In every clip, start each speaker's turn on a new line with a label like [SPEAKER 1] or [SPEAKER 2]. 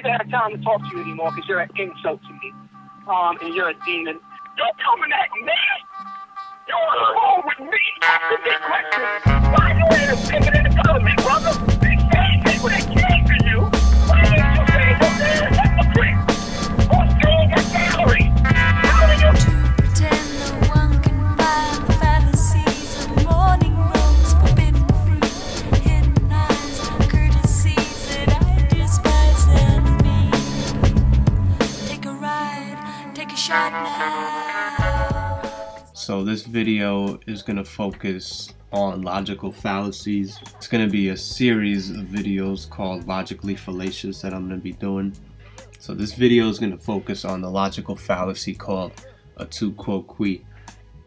[SPEAKER 1] even have time to talk to you anymore because you're an insult to me. And you're a demon. You're coming at me? You're on the phone with me asking me questions. Why you ain't opinion in the government, brother? These same people that came to you, why ain't you saying your damn hypocrite? Or staying at gallery? How do you
[SPEAKER 2] pretend no one can find the fallacies of morning rose, forbidden fruit, hidden eyes, courtesies that I despise and need. Take a ride, take a shot now.
[SPEAKER 3] So this video is going to focus on logical fallacies. It's going to be a series of videos called Logically Fallacious that I'm going to be doing. So this video is going to focus on the logical fallacy called a quoque.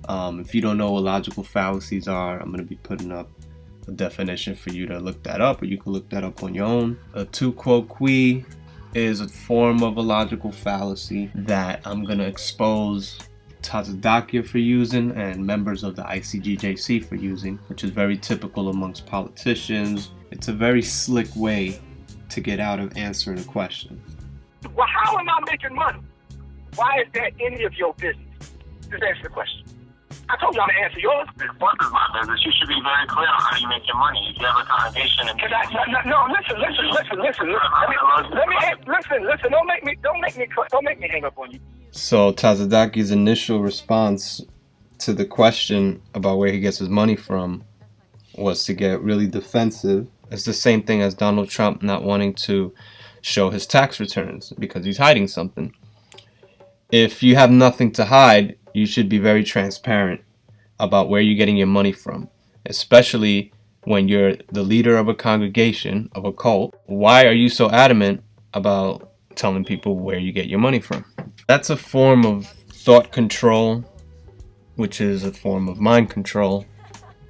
[SPEAKER 3] If you don't know what logical fallacies are, I'm going to be putting up a definition for you to look that up, or you can look that up on your own. A quoque is a form of a logical fallacy that I'm going to expose Tazadaqyah for using and members of the ICGJC for using, which is very typical amongst politicians. It's a very slick way to get out of answering a question.
[SPEAKER 1] Well, how am I making money? Why is that any of your business? Just answer the question. I told y'all to answer yours.
[SPEAKER 4] This work is my business. You should be very clear on how you make your money. If you have a congregation and
[SPEAKER 1] listen. Listen. Don't make me hang up on you.
[SPEAKER 3] So Tazadaqyah's initial response to the question about where he gets his money from was to get really defensive. It's the same thing as Donald Trump not wanting to show his tax returns because he's hiding something. If you have nothing to hide, you should be very transparent about where you're getting your money from, especially when you're the leader of a congregation, of a cult. Why are you so adamant about telling people where you get your money from? That's a form of thought control, which is a form of mind control.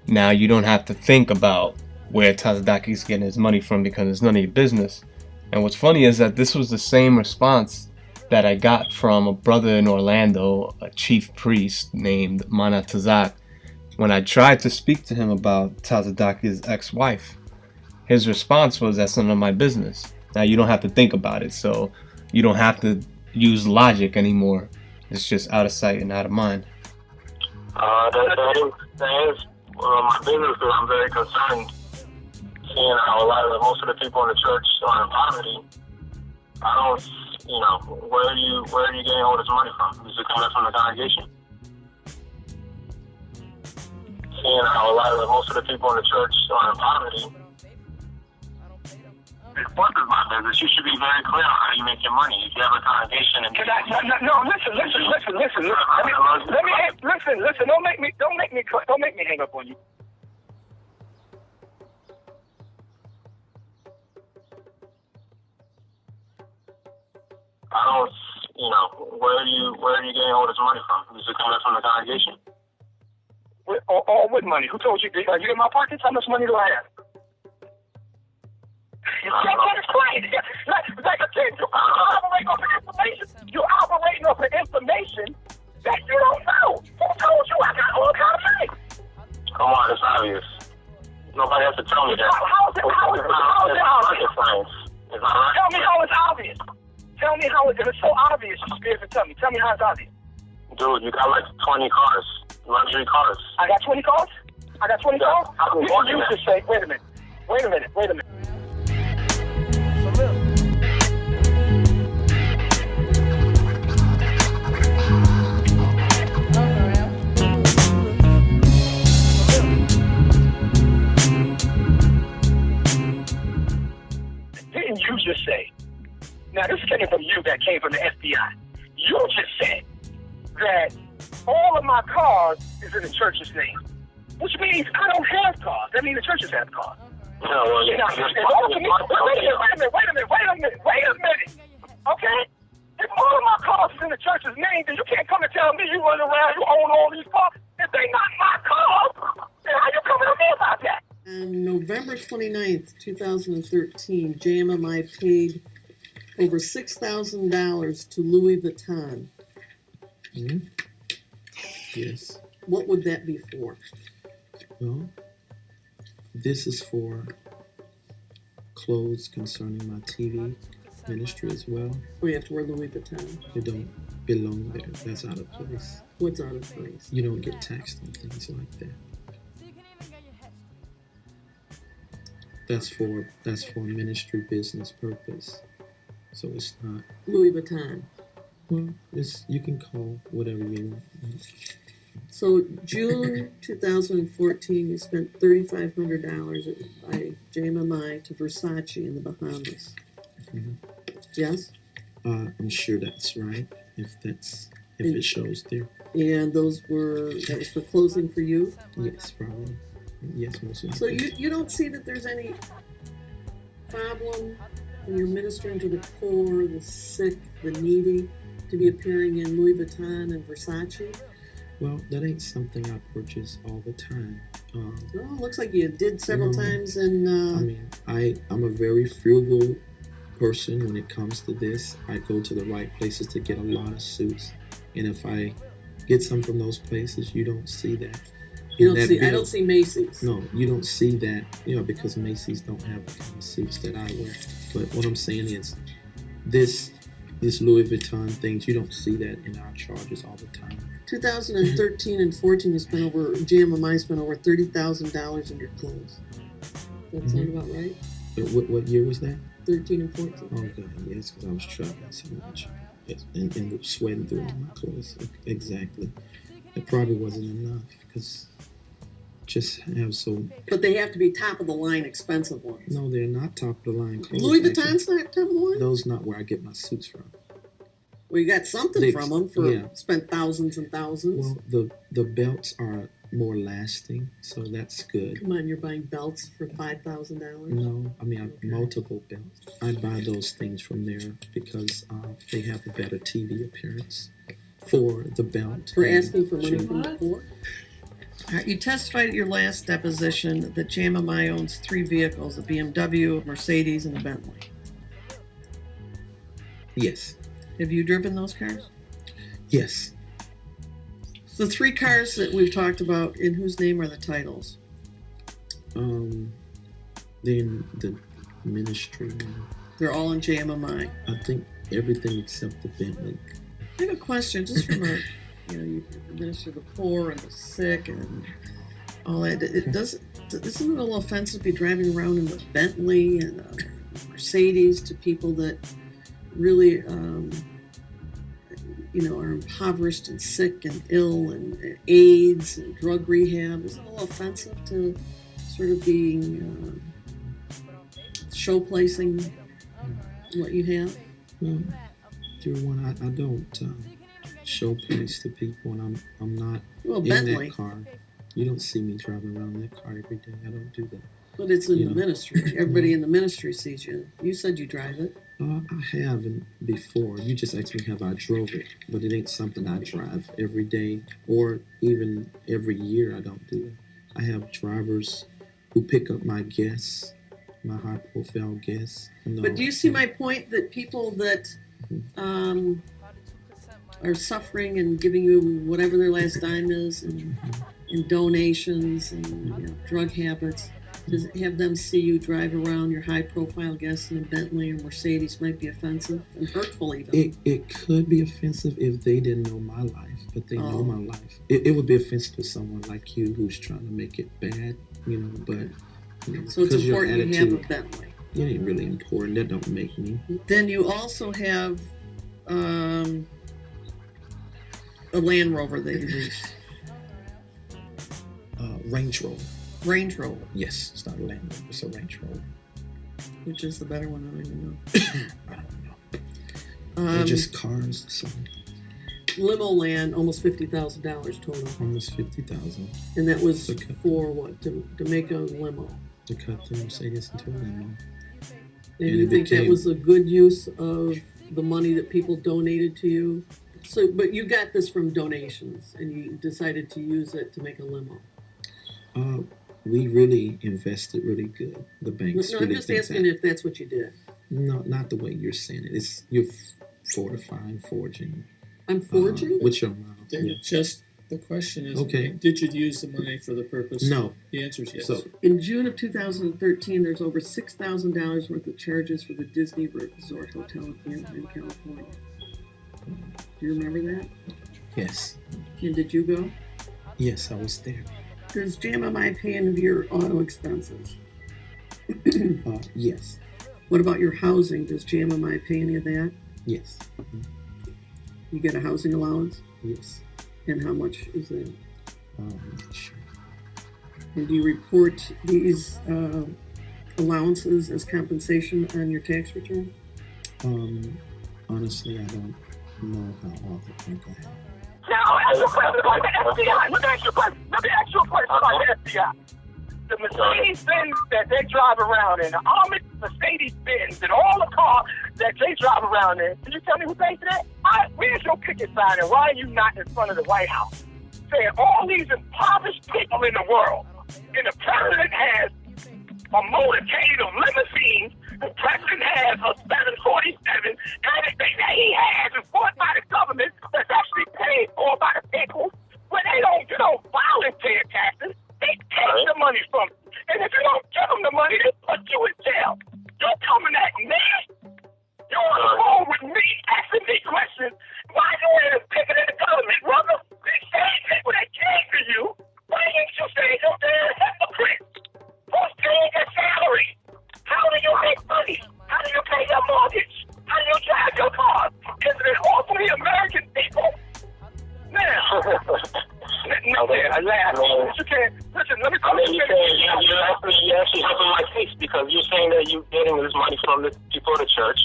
[SPEAKER 3] Now you don't have to think about where Tazadaqyah's getting his money from because it's none of your business. And what's funny is that this was the same response that I got from a brother in Orlando, a chief priest named Mana Tazak, when I tried to speak to him about Tazadaqyah's ex-wife. His response was, that's none of my business. Now you don't have to think about it, so you don't have to use logic anymore. It's just out of sight and out of mind.
[SPEAKER 4] That is my business, because I'm very concerned seeing how most of the people in the church are in poverty. I don't, where are you getting all this money from? Is it coming from the congregation? Seeing how most of the people in the church are in poverty. This work is my business. You should be very clear on how you make your money. If you have a congregation and
[SPEAKER 1] listen. Don't make me hang up on you.
[SPEAKER 4] I don't, where are you getting all this money from? Is it coming from the congregation?
[SPEAKER 1] What money? Who told you? Are you in my pockets? How much money do I have? You can't get it quiet. Like I said, you're operating off of information. You're operating off of information that you don't know. Who told you I got all kind of money?
[SPEAKER 4] Come on, it's obvious. Nobody has to tell me that.
[SPEAKER 1] How is it obvious?
[SPEAKER 4] It's not right.
[SPEAKER 1] Tell me how it's obvious. Tell me how it's so obvious. You should be able to tell me. Tell me how it's obvious.
[SPEAKER 4] Dude, you got like 20 cars, luxury cars.
[SPEAKER 1] I got 20 cars? I got 20 cars? You should say, wait a minute. Didn't you just say? Now this came from you, that came from the FBI. You just said that all of my cars is in the church's name, which means I don't have cars. That means the churches have cars.
[SPEAKER 4] No, well,
[SPEAKER 1] Wait a minute. Okay? If all of my cars is in the church's name, then you can't come and tell me you run around, you own all these cars. If they not my cars, then how you coming to me about that?
[SPEAKER 5] On November 29th, 2013, JMMI paid over $6,000 to Louis Vuitton.
[SPEAKER 6] Mm-hmm. Yes.
[SPEAKER 5] What would that be for?
[SPEAKER 6] Well, this is for clothes concerning my TV ministry as well.
[SPEAKER 5] We have to wear Louis Vuitton.
[SPEAKER 6] You don't belong there. That's out of place.
[SPEAKER 5] What's out of place?
[SPEAKER 6] You don't get taxed on things like that. That's for ministry business purpose. So it's not.
[SPEAKER 5] Louis Vuitton.
[SPEAKER 6] Well, it's, you can call whatever you want.
[SPEAKER 5] So June 2014, you spent $3,500 by JMMI to Versace in the Bahamas.
[SPEAKER 6] Mhm.
[SPEAKER 5] Yes?
[SPEAKER 6] I'm sure that's right. If it shows there.
[SPEAKER 5] And that was for clothing for you?
[SPEAKER 6] Yes, probably. Yes, most likely.
[SPEAKER 5] So you don't see that there's any problem when you're ministering to the poor, the sick, the needy, to be appearing in Louis Vuitton and Versace?
[SPEAKER 6] Well, that ain't something I purchase all the time.
[SPEAKER 5] Well, it looks like you did several
[SPEAKER 6] No.
[SPEAKER 5] times in...
[SPEAKER 6] I mean, I'm a very frugal person when it comes to this. I go to the right places to get a lot of suits. And if I get some from those places, you don't see that.
[SPEAKER 5] I don't see Macy's.
[SPEAKER 6] No, you don't see that, because Macy's don't have the kind of suits that I wear. But what I'm saying is, this Louis Vuitton things, you don't see that in our charges all the time.
[SPEAKER 5] 2013 and 14, JMMI spent over $30,000 in your clothes. That sound about right?
[SPEAKER 6] But what year was that?
[SPEAKER 5] 13 and 14.
[SPEAKER 6] Oh God, yes, because I was traveling so much and sweating through all my clothes. Exactly. It probably wasn't enough because just have so.
[SPEAKER 5] But they have to be top of the line, expensive ones.
[SPEAKER 6] No, they're not top of the line clothes.
[SPEAKER 5] Louis
[SPEAKER 6] actually.
[SPEAKER 5] Vuitton's not top of the line?
[SPEAKER 6] Those not where I get my suits from.
[SPEAKER 5] Well, you got something from them
[SPEAKER 6] yeah.
[SPEAKER 5] Spent thousands and thousands.
[SPEAKER 6] Well, the belts are more lasting, so that's good.
[SPEAKER 5] Come on, you're buying belts for $5,000?
[SPEAKER 6] No, I mean multiple belts. I buy those things from there because they have a better TV appearance for the belt.
[SPEAKER 5] For asking for money from the poor? All right, you testified at your last deposition that JMMI owns 3 vehicles, a BMW, a Mercedes, and a Bentley.
[SPEAKER 6] Yes.
[SPEAKER 5] Have you driven those cars?
[SPEAKER 6] Yes.
[SPEAKER 5] The 3 cars that we've talked about, in whose name are the titles?
[SPEAKER 6] Then the ministry.
[SPEAKER 5] They're all in JMMI.
[SPEAKER 6] I think everything except the Bentley.
[SPEAKER 5] I have a question, just from you minister to the poor and the sick and all that. Isn't it a little offensive to be driving around in a Bentley and a Mercedes to people that really, are impoverished and sick and ill and AIDS and drug rehab? Isn't it a little offensive to sort of being show placing what you have?
[SPEAKER 6] Well, dear one, I don't show place to people, and I'm not in
[SPEAKER 5] Bentley.
[SPEAKER 6] that car. You don't see me driving around that car every day. I don't do that.
[SPEAKER 5] But it's in the ministry. Everybody in the ministry sees you. You said you drive it.
[SPEAKER 6] I haven't before. You just asked me have I drove it, but it ain't something I drive every day or even every year. I don't do it. I have drivers who pick up my guests, my high-profile guests.
[SPEAKER 5] But do you see my point that people that are suffering and giving you whatever their last dime is and donations and drug habits, does it have them see you drive around your high-profile guests in a Bentley or Mercedes might be offensive and hurtful even?
[SPEAKER 6] It could be offensive if they didn't know my life, but they know my life. It would be offensive to someone like you who's trying to make it bad, but...
[SPEAKER 5] So it's important you have a Bentley.
[SPEAKER 6] It ain't really important. That don't make me.
[SPEAKER 5] Then you also have a Land Rover that you lease.
[SPEAKER 6] Range Rover.
[SPEAKER 5] Range Rover.
[SPEAKER 6] Yes, it's not a Land Rover. It's a Range Rover.
[SPEAKER 5] Which is the better one? I don't even know.
[SPEAKER 6] I don't know. They're just cars. So.
[SPEAKER 5] Limo Land, almost $50,000 total.
[SPEAKER 6] Almost $50,000.
[SPEAKER 5] And that was for what? To make a limo.
[SPEAKER 6] To cut the Mercedes into a limo.
[SPEAKER 5] And you think that was a good use of the money that people donated to you? So, but you got this from donations, and you decided to use it to make a limo.
[SPEAKER 6] We really invested really good. The banks.
[SPEAKER 5] No,
[SPEAKER 6] really
[SPEAKER 5] I'm just asking if that's what you did.
[SPEAKER 6] No, not the way you're saying it. You're fortifying, forging.
[SPEAKER 5] I'm forging?
[SPEAKER 6] With your mouth.
[SPEAKER 7] Then just The question is,
[SPEAKER 6] Okay.
[SPEAKER 7] did you use the money for the purpose?
[SPEAKER 6] No.
[SPEAKER 7] The answer is yes.
[SPEAKER 6] So
[SPEAKER 5] In June of 2013, there's over $6,000 worth of charges for the Disney Resort Hotel in California. Do you remember that?
[SPEAKER 6] yes,
[SPEAKER 5] And did you go?
[SPEAKER 6] yes, I was there.
[SPEAKER 5] Does JMMI pay any of your auto expenses?
[SPEAKER 6] Yes,
[SPEAKER 5] What about your housing? Does JMMI pay any of that?
[SPEAKER 6] yes,
[SPEAKER 5] You get a housing allowance?
[SPEAKER 6] yes.
[SPEAKER 5] And how much is that?
[SPEAKER 6] Not sure.
[SPEAKER 5] And do you report these allowances as compensation on your tax return?
[SPEAKER 6] Honestly, I don't know how often. Go ahead.
[SPEAKER 1] Now, ask you a question about the FBI. Let me ask you a question. About the FBI. The Mercedes-Benz that they drive around in, the armored Mercedes-Benz, and all the cars that they drive around in, can you tell me who pays for that? Where's your picket sign, and why are you not in front of the White House? Saying all these impoverished people in the world, and the president has a motorcade of limousines, the president has a 747, everything that he has is bought by the government that's actually paid for by the people, where they don't volunteer taxes. They take the money from you. And if you don't give them the money, they put you in jail. You're coming at me? You're on the phone with me asking me questions. Why you ain't a picket in the government, brother? These same people that came to you, why didn't you say you're damn hypocrite? Who's paying your salary? How do you make money? How do you pay your mortgage? How do you drive your car? Is it awfully American people? Now, no, I laugh. You can't. Listen, let me come in.
[SPEAKER 4] You're actually helping my case because you're saying that you're getting this money from the people of the church.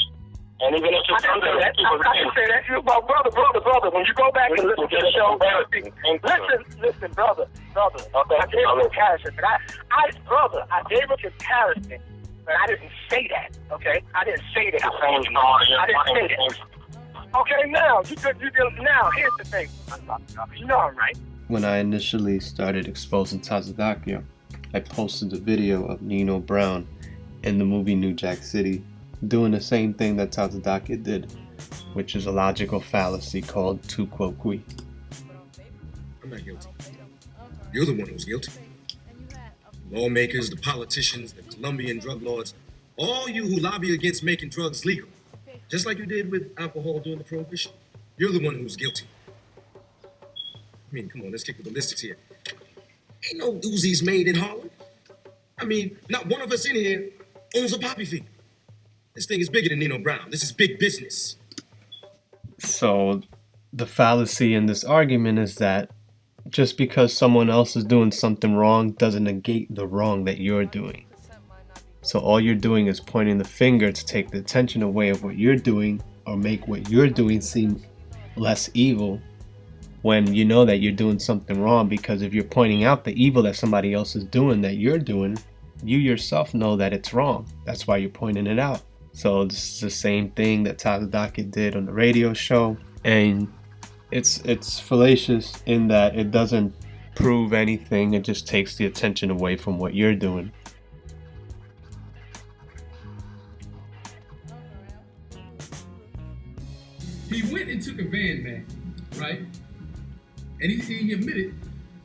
[SPEAKER 4] And even if you're from the people of the church.
[SPEAKER 1] I can say that to you, but brother, when you go back and listen to the show, listen, brother. I gave a comparison, but I gave a comparison, but I didn't say that, okay? I didn't say that. I didn't say that. Okay, now, now, here's the thing. You know I'm right.
[SPEAKER 3] When I initially started exposing Tazadaqyah, I posted a video of Nino Brown in the movie New Jack City doing the same thing that Tazadaqyah did, which is a logical fallacy called tu quoque.
[SPEAKER 8] I'm not guilty. You're the one who's guilty. Lawmakers, the politicians, the Colombian drug lords, all you who lobby against making drugs legal, just like you did with alcohol during the Prohibition. You're the one who's guilty. I mean, come on, let's kick the ballistics here. Ain't no Uzis made in Harlem. I mean, not one of us in here owns a poppy field. This thing is bigger than Nino Brown. This is big business.
[SPEAKER 3] So the fallacy in this argument is that just because someone else is doing something wrong doesn't negate the wrong that you're doing. So all you're doing is pointing the finger to take the attention away of what you're doing or make what you're doing seem less evil when you know that you're doing something wrong, because if you're pointing out the evil that somebody else is doing that you're doing, you yourself know that it's wrong. That's why you're pointing it out. So this is the same thing that Tazadaqyah did on the radio show, and it's fallacious in that it doesn't prove anything. It just takes the attention away from what you're doing.
[SPEAKER 9] He went and took a van back, right? And he admitted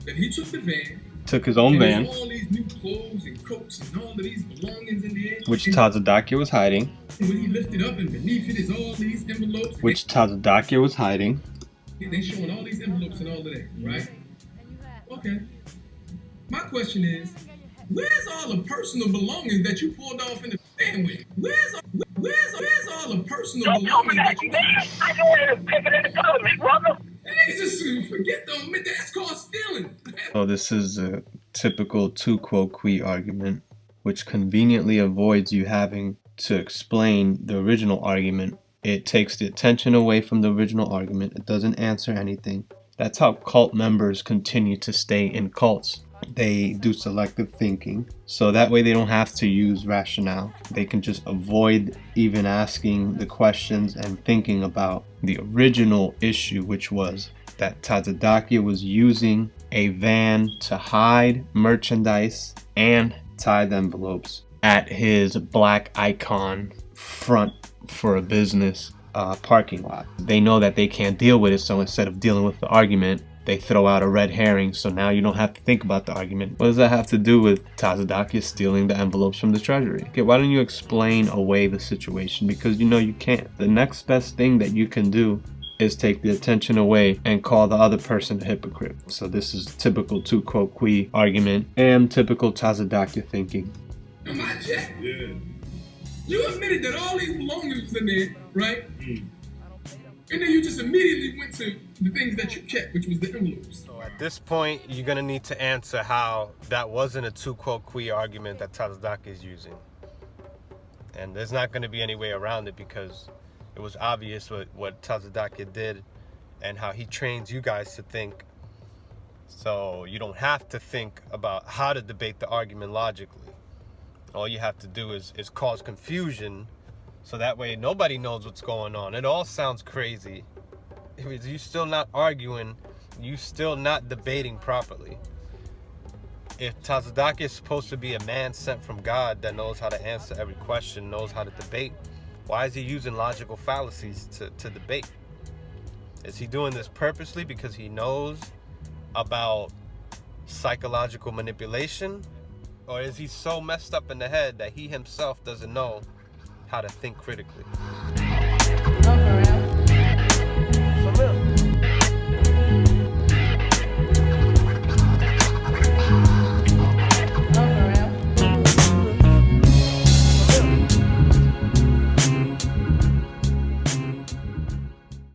[SPEAKER 9] that he took the van.
[SPEAKER 3] Took his own van.
[SPEAKER 9] All these new clothes and coats and all of these belongings in there.
[SPEAKER 3] Which Tazadaqyah was hiding.
[SPEAKER 9] And when he lifted up and beneath it is all these envelopes.
[SPEAKER 3] Which Tazadaqyah was hiding.
[SPEAKER 9] They showing all these envelopes and all of that, right? Okay. My question is, where's all the personal belongings that you pulled off in the van with? Where's all the personal belongings that you pulled off?
[SPEAKER 1] I know where to pick it in the government, brother.
[SPEAKER 9] Niggas just forget them, man. That's called stealing.
[SPEAKER 3] So this is a typical tu quoque argument, which conveniently avoids you having to explain the original argument. It takes the attention away from the original argument. It doesn't answer anything. That's how cult members continue to stay in cults. They do selective thinking, so that way they don't have to use rationale. They can just avoid even asking the questions and thinking about the original issue, which was that Tazadaqyah was using a van to hide merchandise and tithe envelopes at his black icon front for a business parking lot. They know that they can't deal with it, so instead of dealing with the argument, they throw out a red herring, so now you don't have to think about the argument. What does that have to do with Tazadaqyah stealing the envelopes from the treasury? Okay, why don't you explain away the situation? Because you know you can't. The next best thing that you can do is take the attention away and call the other person a hypocrite. So this is typical tu quoque argument and typical Tazadaqyah thinking.
[SPEAKER 9] On my check. Yeah. You admitted that all these belongings was in there, right? And then you just immediately went to the things that you kept, which was the envelopes.
[SPEAKER 3] So at this point, you're going to need to answer how that wasn't a tu quoque argument that Tazadaqyah is using. And there's not going to be any way around it because it was obvious what Tazadaqyah did and how he trains you guys to think. So you don't have to think about how to debate the argument logically. All you have to do is cause confusion, so that way nobody knows what's going on. It all sounds crazy. You're still not arguing. You're still not debating properly. If Tazadaqyah is supposed to be a man sent from God that knows how to answer every question, knows how to debate, why is he using logical fallacies to debate? Is he doing this purposely because he knows about psychological manipulation? Or is he so messed up in the head that he himself doesn't know how to think critically?